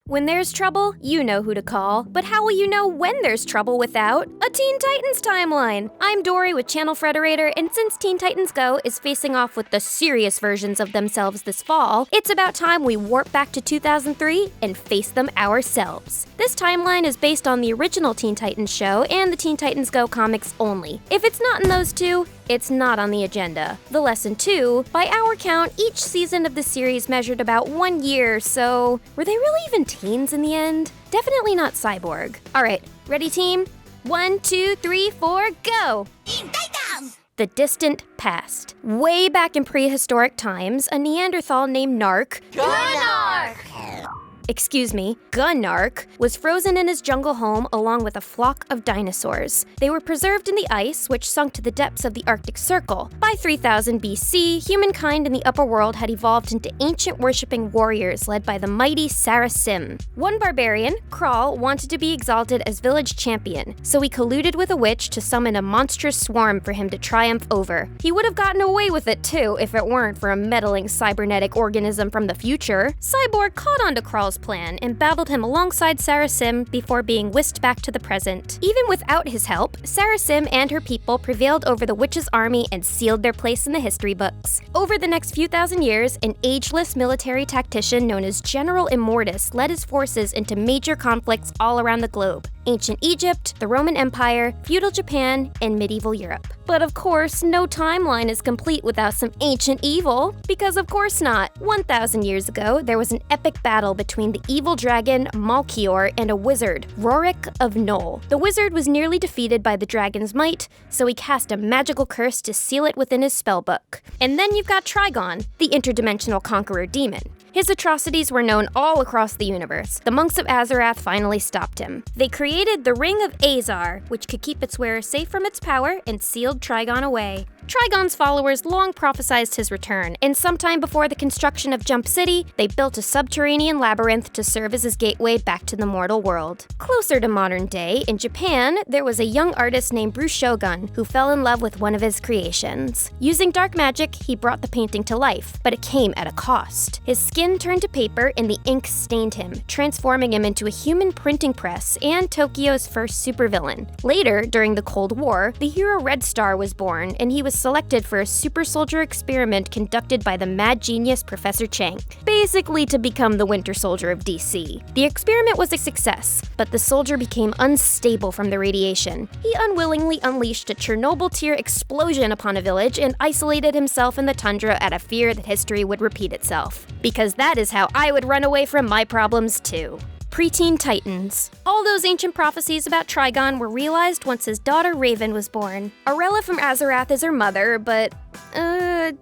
When there's trouble, you know who to call. But how will you know when there's trouble without a Teen Titans timeline? I'm Dorrie with Channel Frederator, and since Teen Titans Go is facing off with the serious versions of themselves this fall, it's about time we warp back to 2003 and face them ourselves. This timeline is based on the original Teen Titans show and the Teen Titans Go comics only. If it's not in those two, it's not on the agenda. The lesson 2, by our count, each season of the series measured about 1 year, so were they really even teens in the end? Definitely not Cyborg. Alright, ready team? 1, 2, 3, 4, go! The distant past. Way back in prehistoric times, a Neanderthal named Gunark was frozen in his jungle home along with a flock of dinosaurs. They were preserved in the ice, which sunk to the depths of the Arctic Circle. By 3000 BC, humankind in the upper world had evolved into ancient worshipping warriors led by the mighty Sarasim. One barbarian, Kral, wanted to be exalted as village champion, so he colluded with a witch to summon a monstrous swarm for him to triumph over. He would have gotten away with it too if it weren't for a meddling cybernetic organism from the future. Cyborg caught on to Kral's plan and battled him alongside Sarasim before being whisked back to the present. Even without his help, Sarasim and her people prevailed over the witch's army and sealed their place in the history books. Over the next few thousand years, an ageless military tactician known as General Immortus led his forces into major conflicts all around the globe: ancient Egypt, the Roman Empire, feudal Japan, and medieval Europe. But of course, no timeline is complete without some ancient evil, because of course not. 1,000 years ago, there was an epic battle between the evil dragon Malchior and a wizard, Rorik of Knoll. The wizard was nearly defeated by the dragon's might, so he cast a magical curse to seal it within his spellbook. And then you've got Trigon, the interdimensional conqueror demon. His atrocities were known all across the universe. The monks of Azarath finally stopped him. They created the Ring of Azar, which could keep its wearer safe from its power, and sealed Trigon away. Trigon's followers long prophesized his return, and sometime before the construction of Jump City, they built a subterranean labyrinth to serve as his gateway back to the mortal world. Closer to modern day, in Japan, there was a young artist named Bruce Shogun who fell in love with one of his creations. Using dark magic, he brought the painting to life, but it came at a cost. His skin turned to paper and the ink stained him, transforming him into a human printing press and Tokyo's first supervillain. Later, during the Cold War, the hero Red Star was born, and he was selected for a super soldier experiment conducted by the mad genius Professor Chang, basically to become the Winter Soldier of DC. The experiment was a success, but the soldier became unstable from the radiation. He unwillingly unleashed a Chernobyl-tier explosion upon a village and isolated himself in the tundra out of fear that history would repeat itself. Because that is how I would run away from my problems too. Preteen Titans. All those ancient prophecies about Trigon were realized once his daughter Raven was born. Arella from Azarath is her mother, but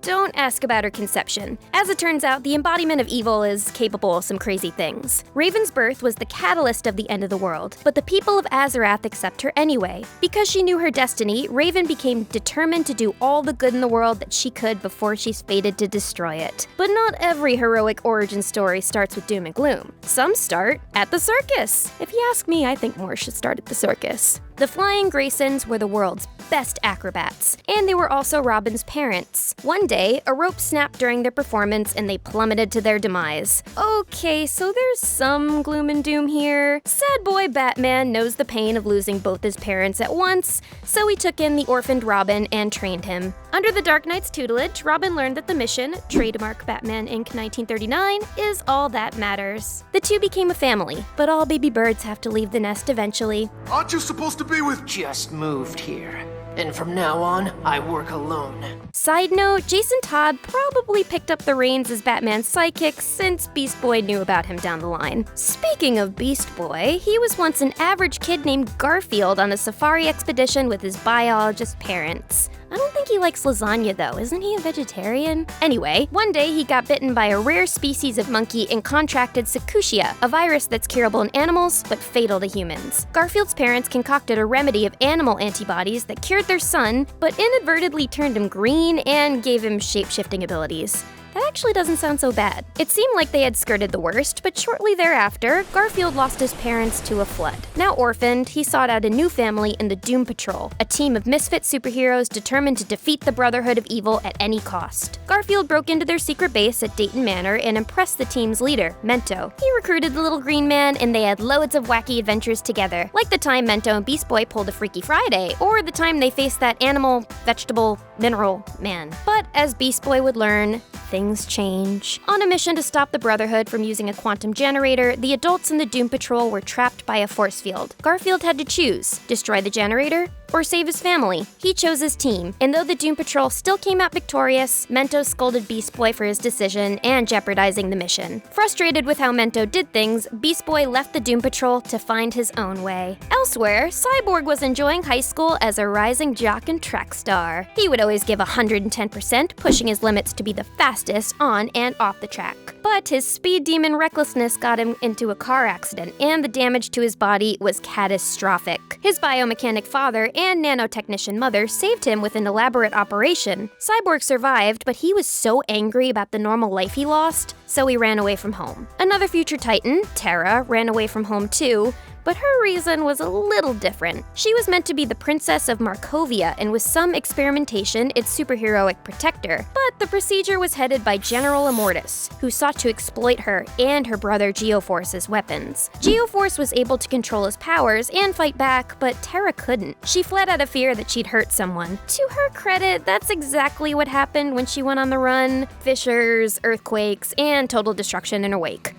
don't ask about her conception. As it turns out, the embodiment of evil is capable of some crazy things. Raven's birth was the catalyst of the end of the world, but the people of Azarath accept her anyway. Because she knew her destiny, Raven became determined to do all the good in the world that she could before she's fated to destroy it. But not every heroic origin story starts with doom and gloom. Some start at the circus. If you ask me, I think more should start at the circus. The Flying Graysons were the world's best acrobats, and they were also Robin's parents. One day, a rope snapped during their performance and they plummeted to their demise. Okay, so there's some gloom and doom here. Sad boy Batman knows the pain of losing both his parents at once, so he took in the orphaned Robin and trained him. Under the Dark Knight's tutelage, Robin learned that the mission, trademark Batman Inc. 1939, is all that matters. The two became a family, but all baby birds have to leave the nest eventually. Aren't you supposed to be with— Just moved here, and from now on, I work alone. Side note, Jason Todd probably picked up the reins as Batman's sidekick since Beast Boy knew about him down the line. Speaking of Beast Boy, he was once an average kid named Garfield on a safari expedition with his biologist parents. I don't think he likes lasagna though, isn't he a vegetarian? Anyway, one day he got bitten by a rare species of monkey and contracted Sakushia, a virus that's curable in animals but fatal to humans. Garfield's parents concocted a remedy of animal antibodies that cured their son, but inadvertently turned him green and gave him shape-shifting abilities. That actually doesn't sound so bad. It seemed like they had skirted the worst, but shortly thereafter, Garfield lost his parents to a flood. Now orphaned, he sought out a new family in the Doom Patrol, a team of misfit superheroes determined to defeat the Brotherhood of Evil at any cost. Garfield broke into their secret base at Dayton Manor and impressed the team's leader, Mento. He recruited the little green man, and they had loads of wacky adventures together, like the time Mento and Beast Boy pulled a Freaky Friday, or the time they faced that animal, vegetable, mineral man. But as Beast Boy would learn, things change. On a mission to stop the Brotherhood from using a quantum generator, the adults in the Doom Patrol were trapped by a force field. Garfield had to choose: destroy the generator or save his family. He chose his team, and though the Doom Patrol still came out victorious, Mento scolded Beast Boy for his decision and jeopardizing the mission. Frustrated with how Mento did things, Beast Boy left the Doom Patrol to find his own way. Elsewhere, Cyborg was enjoying high school as a rising jock and track star. He would always give 110%, pushing his limits to be the fastest on and off the track. But his speed demon recklessness got him into a car accident, and the damage to his body was catastrophic. His biomechanic father and nanotechnician mother saved him with an elaborate operation. Cyborg survived, but he was so angry about the normal life he lost, so he ran away from home. Another future Titan, Terra, ran away from home too, but her reason was a little different. She was meant to be the princess of Markovia and with some experimentation its superheroic protector, but the procedure was headed by General Immortus, who sought to exploit her and her brother Geoforce as weapons. Geoforce was able to control his powers and fight back, but Terra couldn't. She fled out of fear that she'd hurt someone. To her credit, that's exactly what happened when she went on the run: fissures, earthquakes, and total destruction in her wake.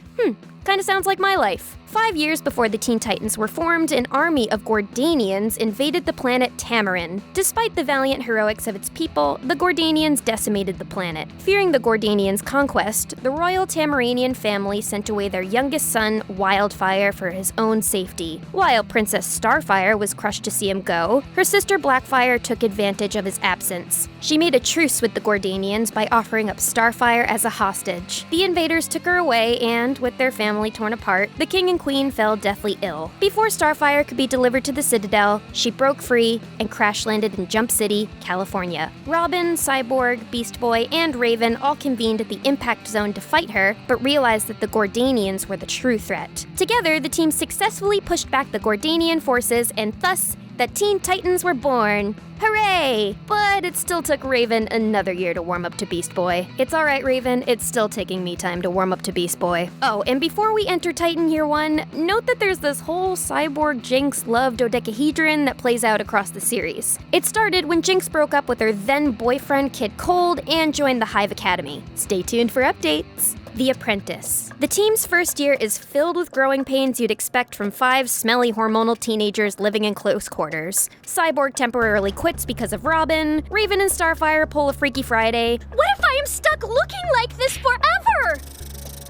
Kinda sounds like my life. 5 years before the Teen Titans were formed, an army of Gordanians invaded the planet Tamarin. Despite the valiant heroics of its people, the Gordanians decimated the planet. Fearing the Gordanians' conquest, the royal Tamaranian family sent away their youngest son, Wildfire, for his own safety. While Princess Starfire was crushed to see him go, her sister Blackfire took advantage of his absence. She made a truce with the Gordanians by offering up Starfire as a hostage. The invaders took her away, and with their family torn apart, the king and queen fell deathly ill. Before Starfire could be delivered to the Citadel, she broke free and crash-landed in Jump City, California. Robin, Cyborg, Beast Boy, and Raven all convened at the impact zone to fight her, but realized that the Gordanians were the true threat. Together, the team successfully pushed back the Gordanian forces, and thus, the Teen Titans were born. Hooray! But it still took Raven another year to warm up to Beast Boy. It's alright, Raven, it's still taking me time to warm up to Beast Boy. Oh, and before we enter Titan Year 1, note that there's this whole Cyborg Jinx love dodecahedron that plays out across the series. It started when Jinx broke up with her then boyfriend Kid Cold and joined the Hive Academy. Stay tuned for updates. The Apprentice. The team's first year is filled with growing pains you'd expect from 5 smelly hormonal teenagers living in close quarters. Cyborg temporarily quits because of Robin. Raven and Starfire pull a Freaky Friday. What if I am stuck looking like this forever?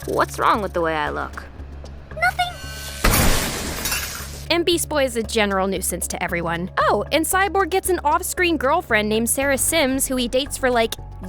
What's wrong with the way I look? Nothing. And Beast Boy is a general nuisance to everyone. Oh, and Cyborg gets an off-screen girlfriend named Sarah Sims who he dates for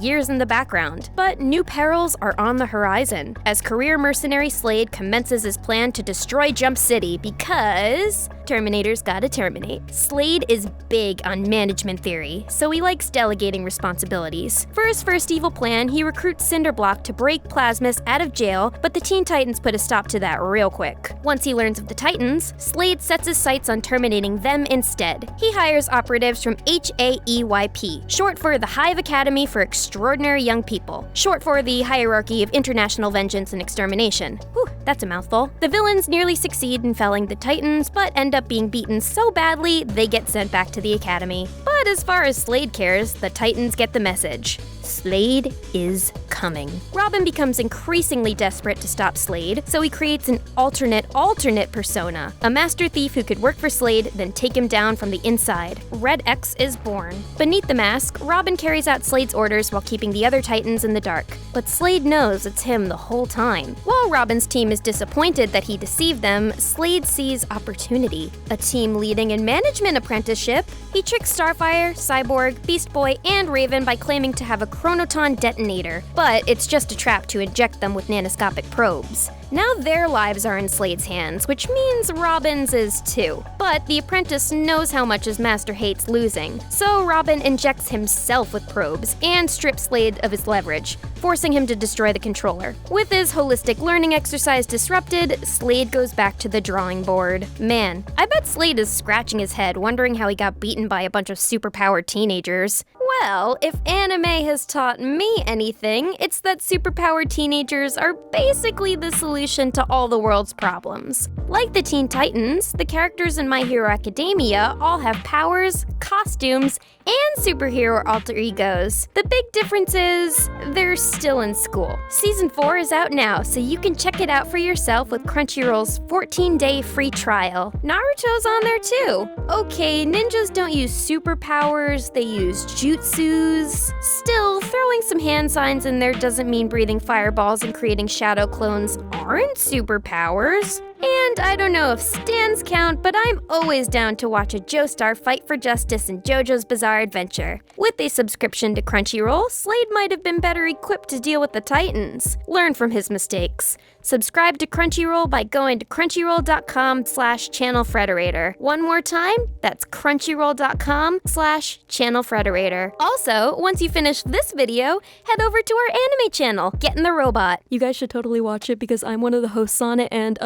years in the background. But new perils are on the horizon as career mercenary Slade commences his plan to destroy Jump City because Terminators gotta terminate. Slade is big on management theory, so he likes delegating responsibilities. For his first evil plan, he recruits Cinderblock to break Plasmus out of jail, but the Teen Titans put a stop to that real quick. Once he learns of the Titans, Slade sets his sights on terminating them instead. He hires operatives from HAEYP, short for the Hive Academy for Extraordinary Young People, short for the Hierarchy of International Vengeance and Extermination. Whew, that's a mouthful. The villains nearly succeed in felling the Titans, but end up being beaten so badly they get sent back to the Academy. But as far as Slade cares, the Titans get the message. Slade is coming. Robin becomes increasingly desperate to stop Slade, so he creates an alternate persona, a master thief who could work for Slade, then take him down from the inside. Red X is born. Beneath the mask, Robin carries out Slade's orders while keeping the other Titans in the dark. But Slade knows it's him the whole time. While Robin's team is disappointed that he deceived them, Slade sees opportunity. A team leading in management apprenticeship. He tricks Starfire, Cyborg, Beast Boy, and Raven by claiming to have a chronoton detonator, but it's just a trap to inject them with nanoscopic probes. Now their lives are in Slade's hands, which means Robin's is too. But the apprentice knows how much his master hates losing, so Robin injects himself with probes and strips Slade of his leverage, forcing him to destroy the controller. With his holistic learning exercise disrupted, Slade goes back to the drawing board. Man, I bet Slade is scratching his head wondering how he got beaten by a bunch of superpowered teenagers. Well, if anime has taught me anything, it's that superpowered teenagers are basically the solution to all the world's problems. Like the Teen Titans, the characters in My Hero Academia all have powers, costumes, and superhero alter egos. The big difference is they're still in school. Season 4 is out now, so you can check it out for yourself with Crunchyroll's 14-day free trial. Naruto's on there too. Okay, ninjas don't use superpowers, they use jutsus. Still, throwing some hand signs in there doesn't mean breathing fireballs and creating shadow clones aren't superpowers. And I don't know if stands count, but I'm always down to watch a Joestar fight for justice in JoJo's Bizarre Adventure. With a subscription to Crunchyroll, Slade might have been better equipped to deal with the Titans. Learn from his mistakes. Subscribe to Crunchyroll by going to crunchyroll.com/Channel Frederator. One more time, that's crunchyroll.com/Channel Frederator. Also, once you finish this video, head over to our anime channel, Get in the Robot. You guys should totally watch it because I'm one of the hosts on it and,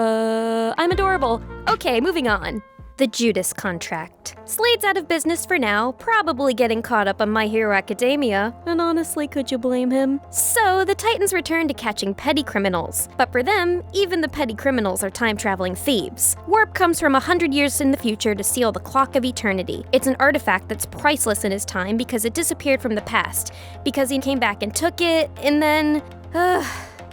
I'm adorable. Okay, moving on. The Judas contract. Slade's out of business for now, probably getting caught up on My Hero Academia, and honestly, could you blame him? So, the Titans return to catching petty criminals. But for them, even the petty criminals are time-traveling thieves. Warp comes from 100 years in the future to seal the Clock of Eternity. It's an artifact that's priceless in his time because it disappeared from the past, because he came back and took it, and then...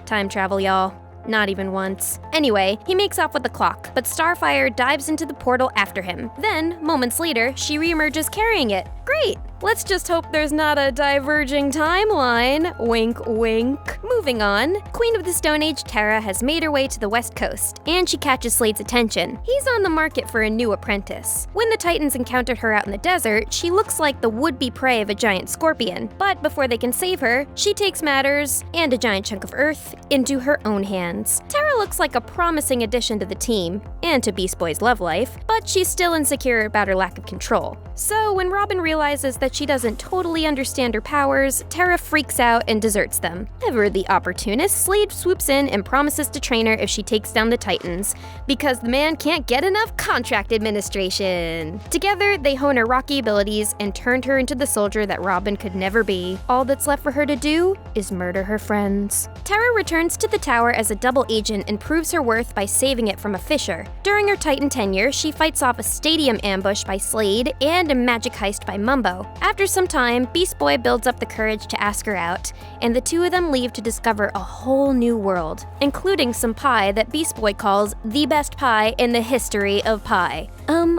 time travel, y'all. Not even once. Anyway, he makes off with the clock, but Starfire dives into the portal after him. Then, moments later, she reemerges carrying it. Great! Let's just hope there's not a diverging timeline. Wink, wink. Moving on, Queen of the Stone Age Terra has made her way to the West Coast, and she catches Slade's attention. He's on the market for a new apprentice. When the Titans encountered her out in the desert, she looks like the would-be prey of a giant scorpion. But before they can save her, she takes matters, and a giant chunk of Earth, into her own hands. Terra looks like a promising addition to the team, and to Beast Boy's love life, but she's still insecure about her lack of control. So when Robin realizes that she doesn't totally understand her powers, Terra freaks out and deserts them. Ever the opportunist, Slade swoops in and promises to train her if she takes down the Titans, because the man can't get enough contract administration. Together, they hone her rocky abilities and turned her into the soldier that Robin could never be. All that's left for her to do is murder her friends. Terra returns to the tower as a double agent and proves her worth by saving it from a fissure. During her Titan tenure, she fights off a stadium ambush by Slade and a magic heist by Mumbo. After some time, Beast Boy builds up the courage to ask her out, and the two of them leave to discover a whole new world, including some pie that Beast Boy calls the best pie in the history of pie.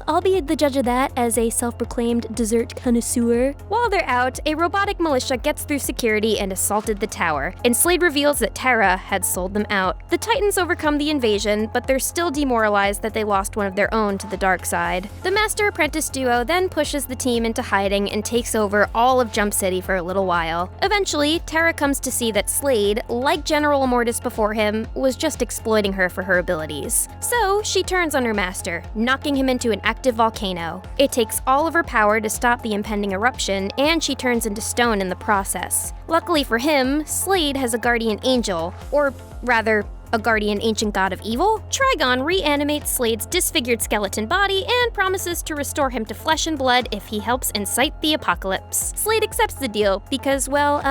I'll be the judge of that as a self-proclaimed dessert connoisseur. While they're out, a robotic militia gets through security and assaulted the tower, and Slade reveals that Terra had sold them out. The Titans overcome the invasion, but they're still demoralized that they lost one of their own to the dark side. The master-apprentice duo then pushes the team into hiding and takes over all of Jump City for a little while. Eventually, Terra comes to see that Slade, like General Immortus before him, was just exploiting her for her abilities. So, she turns on her master, knocking him into an active volcano. It takes all of her power to stop the impending eruption, and she turns into stone in the process. Luckily for him, Slade has a guardian angel, or rather, a guardian ancient god of evil. Trigon reanimates Slade's disfigured skeleton body and promises to restore him to flesh and blood if he helps incite the apocalypse. Slade accepts the deal because, well,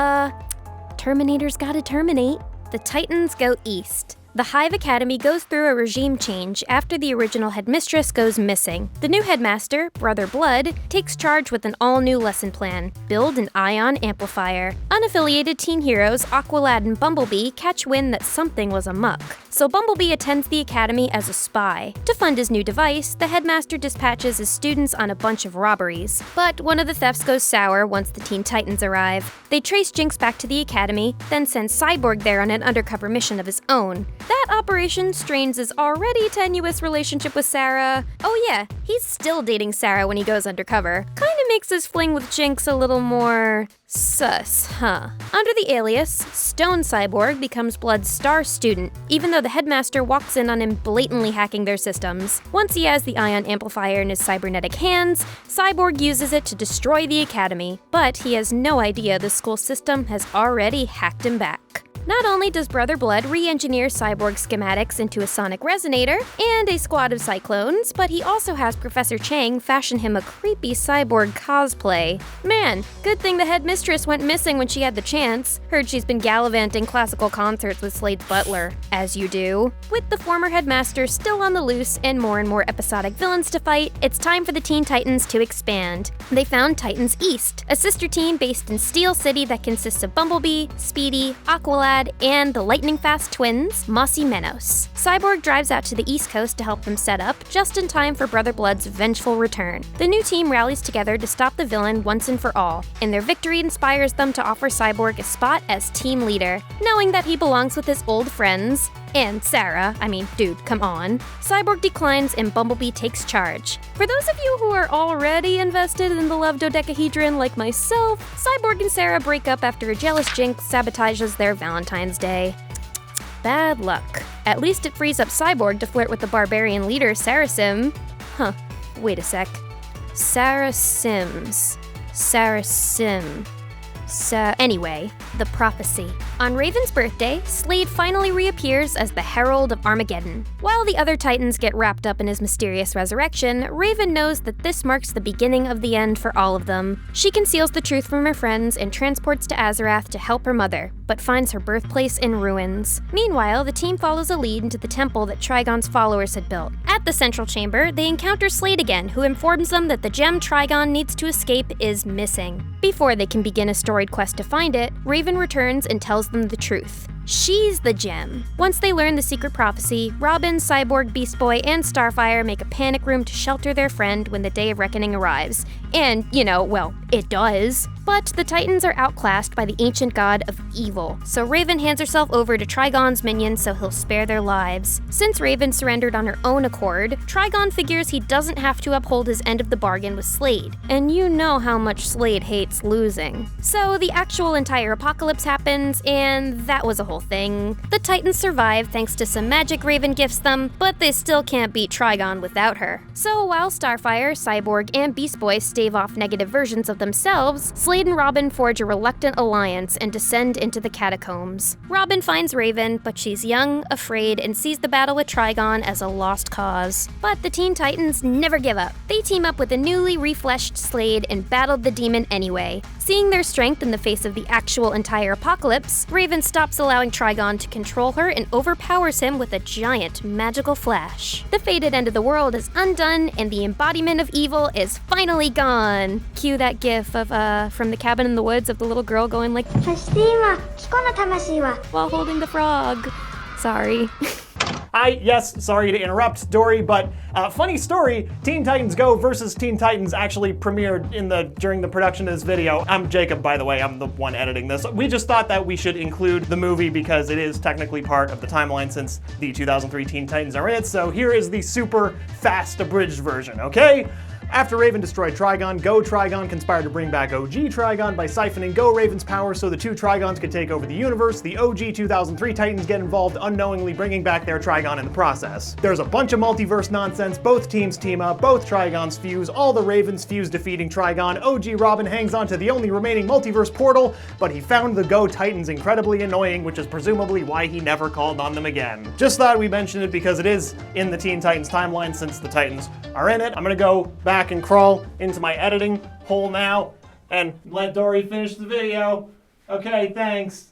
Terminator's gotta terminate. The Titans go east. The Hive Academy goes through a regime change after the original headmistress goes missing. The new headmaster, Brother Blood, takes charge with an all-new lesson plan: build an ion amplifier. Unaffiliated teen heroes Aqualad and Bumblebee catch wind that something was amuck, so Bumblebee attends the academy as a spy. To fund his new device, the headmaster dispatches his students on a bunch of robberies. But one of the thefts goes sour once the Teen Titans arrive. They trace Jinx back to the academy, then send Cyborg there on an undercover mission of his own. That operation strains his already tenuous relationship with Sarah. Oh yeah, he's still dating Sarah when he goes undercover. Kinda makes his fling with Jinx a little more sus, huh? Under the alias, Stone Cyborg becomes Blood's star student, even though the headmaster walks in on him blatantly hacking their systems. Once he has the ion amplifier in his cybernetic hands, Cyborg uses it to destroy the academy, but he has no idea the school system has already hacked him back. Not only does Brother Blood re-engineer Cyborg schematics into a sonic resonator and a squad of cyclones, but he also has Professor Chang fashion him a creepy cyborg cosplay. Man, good thing the headmistress went missing when she had the chance. Heard she's been gallivanting classical concerts with Slade's butler. As you do. With the former headmaster still on the loose and more episodic villains to fight, it's time for the Teen Titans to expand. They found Titans East, a sister team based in Steel City that consists of Bumblebee, Speedy, Aqualad, and the lightning-fast twins, Mossy Menos. Cyborg drives out to the East Coast to help them set up, just in time for Brother Blood's vengeful return. The new team rallies together to stop the villain once and for all, and their victory inspires them to offer Cyborg a spot as team leader. Knowing that he belongs with his old friends, and Sarah, dude, come on. Cyborg declines and Bumblebee takes charge. For those of you who are already invested in the love dodecahedron like myself, Cyborg and Sarah break up after a jealous Jinx sabotages their Valentine's Day. Bad luck. At least it frees up Cyborg to flirt with the barbarian leader, Sarah Sim. Wait a sec. Sarah Sims. Anyway, the prophecy. On Raven's birthday, Slade finally reappears as the Herald of Armageddon. While the other Titans get wrapped up in his mysterious resurrection, Raven knows that this marks the beginning of the end for all of them. She conceals the truth from her friends and transports to Azarath to help her mother, but finds her birthplace in ruins. Meanwhile, the team follows a lead into the temple that Trigon's followers had built. At the central chamber, they encounter Slade again, who informs them that the gem Trigon needs to escape is missing. Before they can begin a storied quest to find it, Raven returns and tells them the truth. She's the gem. Once they learn the secret prophecy, Robin, Cyborg, Beast Boy, and Starfire make a panic room to shelter their friend when the Day of Reckoning arrives. And, it does. But the Titans are outclassed by the ancient god of evil, so Raven hands herself over to Trigon's minions so he'll spare their lives. Since Raven surrendered on her own accord, Trigon figures he doesn't have to uphold his end of the bargain with Slade. And you know how much Slade hates losing. So the actual entire apocalypse happens, and that was a whole thing. The Titans survive thanks to some magic Raven gifts them, but they still can't beat Trigon without her. So while Starfire, Cyborg, and Beast Boy stave off negative versions of themselves, Slade and Robin forge a reluctant alliance and descend into the catacombs. Robin finds Raven, but she's young, afraid, and sees the battle with Trigon as a lost cause. But the Teen Titans never give up. They team up with a newly refleshed Slade and battled the demon anyway. Seeing their strength in the face of the actual entire apocalypse, Raven stops allowing Trigon to control her and overpowers him with a giant magical flash. The fated end of the world is undone, and the embodiment of evil is finally gone. Cue that gif of, from the cabin in the woods of the little girl going like, while holding the frog. Sorry. Yes, sorry to interrupt, Dorrie, but funny story, Teen Titans Go versus Teen Titans actually premiered during the production of this video. I'm Jacob, by the way, I'm the one editing this. We just thought that we should include the movie because it is technically part of the timeline since the 2003 Teen Titans are in it, so here is the super fast abridged version, okay? After Raven destroyed Trigon, Go Trigon conspired to bring back OG Trigon by siphoning Go Raven's power so the two Trigons could take over the universe. The OG 2003 Titans get involved, unknowingly bringing back their Trigon in the process. There's a bunch of multiverse nonsense, both teams team up, both Trigons fuse, all the Ravens fuse defeating Trigon. OG Robin hangs on to the only remaining multiverse portal, but he found the Go Titans incredibly annoying, which is presumably why he never called on them again. Just thought we'd mention it because it is in the Teen Titans timeline since the Titans are in it. I'm gonna go back and crawl into my editing hole now and let Dorrie finish the video. Okay, thanks.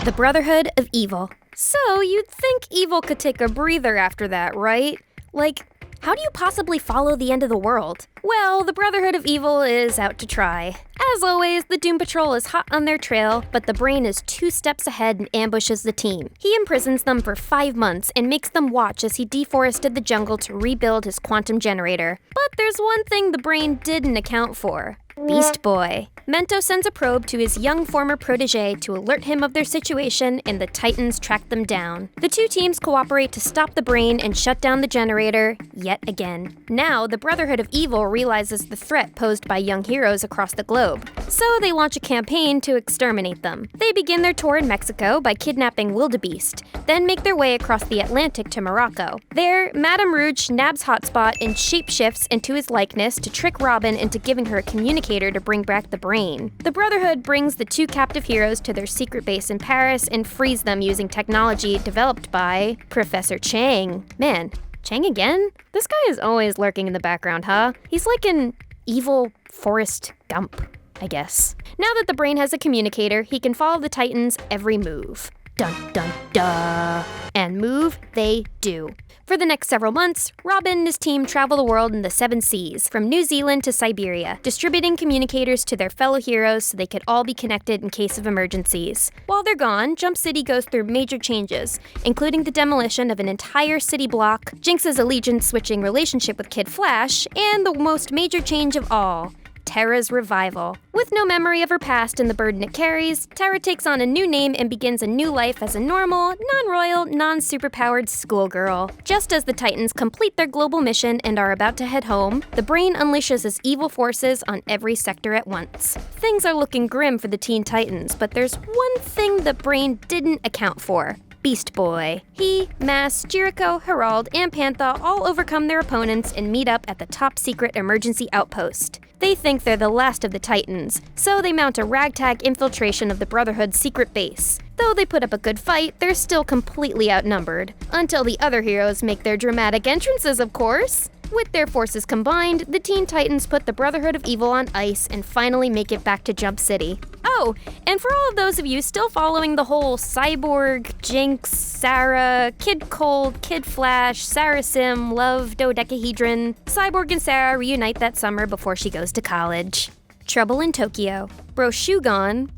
The Brotherhood of Evil. So you'd think evil could take a breather after that, right? Like, how do you possibly follow the end of the world? Well, the Brotherhood of Evil is out to try. As always, the Doom Patrol is hot on their trail, but the Brain is 2 steps ahead and ambushes the team. He imprisons them for 5 months and makes them watch as he deforested the jungle to rebuild his quantum generator. But there's one thing the Brain didn't account for. Beast Boy. Mento sends a probe to his young former protege to alert him of their situation, and the Titans track them down. The two teams cooperate to stop the brain and shut down the generator yet again. Now, the Brotherhood of Evil realizes the threat posed by young heroes across the globe, so they launch a campaign to exterminate them. They begin their tour in Mexico by kidnapping Wildebeest, then make their way across the Atlantic to Morocco. There, Madame Rouge nabs Hotspot and shapeshifts into his likeness to trick Robin into giving her a communicator to bring back the brain. The Brotherhood brings the two captive heroes to their secret base in Paris and frees them using technology developed by Professor Chang. Man, Chang again? This guy is always lurking in the background, huh? He's like an evil Forrest Gump, I guess. Now that the brain has a communicator, he can follow the Titans' every move. Dun dun duh. And move they do. For the next several months, Robin and his team travel the world in the 7 seas, from New Zealand to Siberia, distributing communicators to their fellow heroes so they could all be connected in case of emergencies. While they're gone, Jump City goes through major changes, including the demolition of an entire city block, Jinx's allegiance-switching relationship with Kid Flash, and the most major change of all, Terra's revival. With no memory of her past and the burden it carries, Terra takes on a new name and begins a new life as a normal, non-royal, non-superpowered schoolgirl. Just as the Titans complete their global mission and are about to head home, the brain unleashes its evil forces on every sector at once. Things are looking grim for the Teen Titans, but there's one thing the brain didn't account for. Beast Boy. He, Mass, Jericho, Herald, and Pantha all overcome their opponents and meet up at the top-secret emergency outpost. They think they're the last of the Titans, so they mount a ragtag infiltration of the Brotherhood's secret base. Though they put up a good fight, they're still completely outnumbered. Until the other heroes make their dramatic entrances, of course. With their forces combined, the Teen Titans put the Brotherhood of Evil on ice and finally make it back to Jump City. Oh, and for all of those of you still following the whole Cyborg, Jinx, Sarah, Kid Cold, Kid Flash, Sarah Sim, Love, dodecahedron, Cyborg and Sarah reunite that summer before she goes to college. Trouble in Tokyo. Broshogun,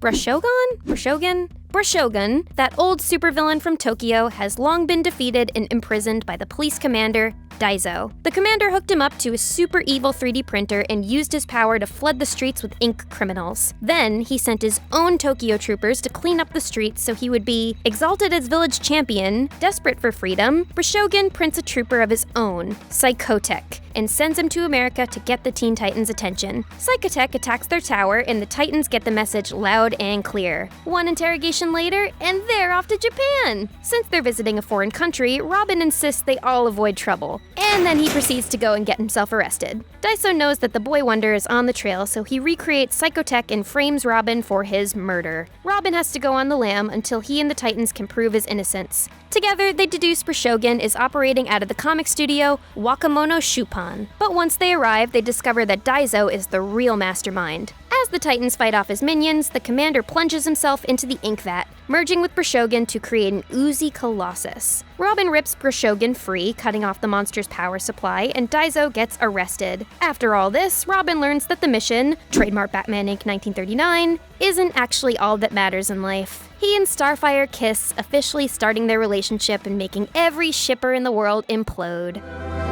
that old supervillain from Tokyo, has long been defeated and imprisoned by the police commander, Daizo. The commander hooked him up to a super evil 3D printer and used his power to flood the streets with ink criminals. Then, he sent his own Tokyo troopers to clean up the streets so he would be exalted as village champion. Desperate for freedom, Broshogun prints a trooper of his own, Psychotech, and sends him to America to get the Teen Titans' attention. Psychotech attacks their tower, and the Titans get the message loud and clear. One interrogation later, and they're off to Japan! Since they're visiting a foreign country, Robin insists they all avoid trouble. And then he proceeds to go and get himself arrested. Daiso knows that the Boy Wonder is on the trail, so he recreates Psychotech and frames Robin for his murder. Robin has to go on the lam until he and the Titans can prove his innocence. Together, they deduce Broshogun is operating out of the comic studio Wakamono Shupan. But once they arrive, they discover that Daiso is the real mastermind. As the Titans fight off his minions, the commander plunges himself into the ink vat, merging with Broshogun to create an oozy colossus. Robin rips Broshogun free, cutting off the monster's power supply, and Daiso gets arrested. After all this, Robin learns that the mission, trademark Batman Inc. 1939, isn't actually all that matters in life. He and Starfire kiss, officially starting their relationship and making every shipper in the world implode.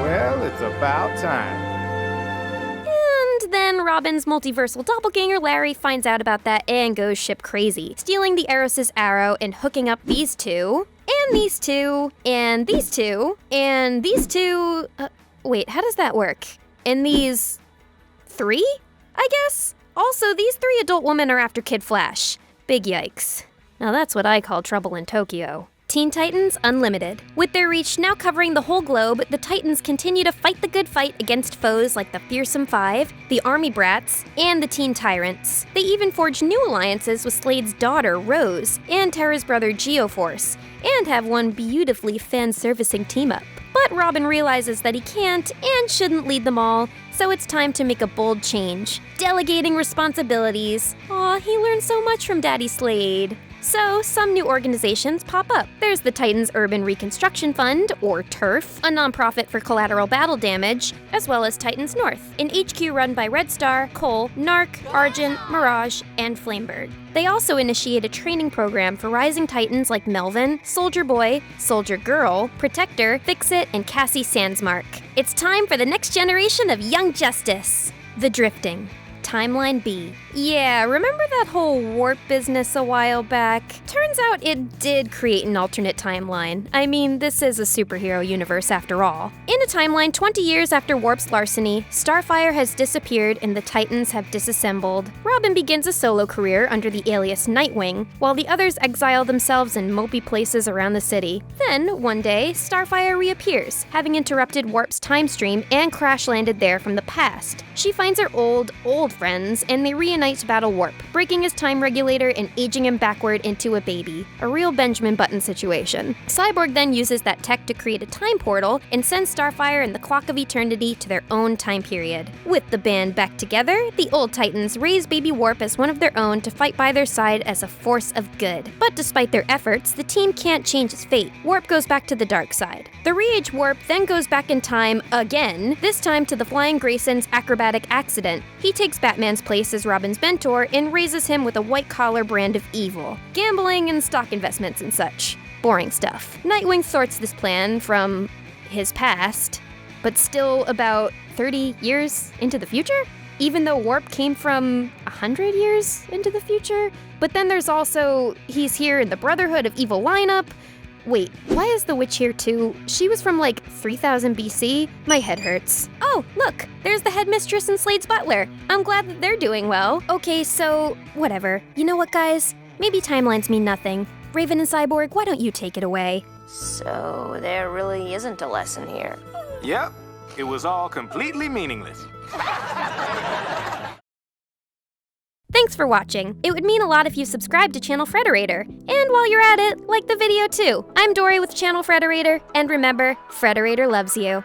Well, it's about time. And then Robin's multiversal doppelganger Larry finds out about that and goes ship crazy, stealing the Eros' arrow and hooking up these two, and these two, and these two, and these two. Wait, how does that work? And these 3, I guess? Also, these 3 adult women are after Kid Flash. Big yikes. Now that's what I call trouble in Tokyo. Teen Titans Unlimited. With their reach now covering the whole globe, the Titans continue to fight the good fight against foes like the Fearsome Five, the Army Brats, and the Teen Tyrants. They even forge new alliances with Slade's daughter, Rose, and Terra's brother, Geoforce, and have one beautifully fan-servicing team-up. But Robin realizes that he can't and shouldn't lead them all, so it's time to make a bold change. Delegating responsibilities. Aw, he learned so much from Daddy Slade. So, some new organizations pop up. There's the Titans Urban Reconstruction Fund, or TURF, a nonprofit for collateral battle damage, as well as Titans North, an HQ run by Red Star, Cole, Narc, Argent, Mirage, and Flamebird. They also initiate a training program for rising Titans like Melvin, Soldier Boy, Soldier Girl, Protector, Fix-It, and Cassie Sandsmark. It's time for the next generation of Young Justice. The Drifting. timeline be? Yeah, remember that whole warp business a while back? Turns out it did create an alternate timeline. I mean, this is a superhero universe after all. In a timeline 20 years after Warp's larceny, Starfire has disappeared and the Titans have disassembled. Robin begins a solo career under the alias Nightwing, while the others exile themselves in mopey places around the city. Then, one day, Starfire reappears, having interrupted Warp's time stream and crash-landed there from the past. She finds her old friends, and they reunite to battle Warp, breaking his time regulator and aging him backward into a baby. A real Benjamin Button situation. Cyborg then uses that tech to create a time portal and sends Starfire and the Clock of Eternity to their own time period. With the band back together, the old Titans raise baby Warp as one of their own to fight by their side as a force of good. But despite their efforts, the team can't change his fate. Warp goes back to the dark side. The re-age Warp then goes back in time again, this time to the Flying Grayson's acrobatic accident. He takes Batman's place as Robin's mentor and raises him with a white-collar brand of evil. Gambling and stock investments and such. Boring stuff. Nightwing thwarts this plan from his past, but still about 30 years into the future? Even though Warp came from 100 years into the future? But then there's also, he's here in the Brotherhood of Evil lineup. Wait, why is the witch here too? She was from like 3000 BC? My head hurts. Oh, look, there's the headmistress and Slade's butler. I'm glad that they're doing well. Okay, so, whatever. You know what, guys? Maybe timelines mean nothing. Raven and Cyborg, why don't you take it away? So, there really isn't a lesson here. Yep, it was all completely meaningless. Thanks for watching. It would mean a lot if you subscribed to Channel Frederator. And while you're at it, like the video too. I'm Dorrie with Channel Frederator, and remember, Frederator loves you.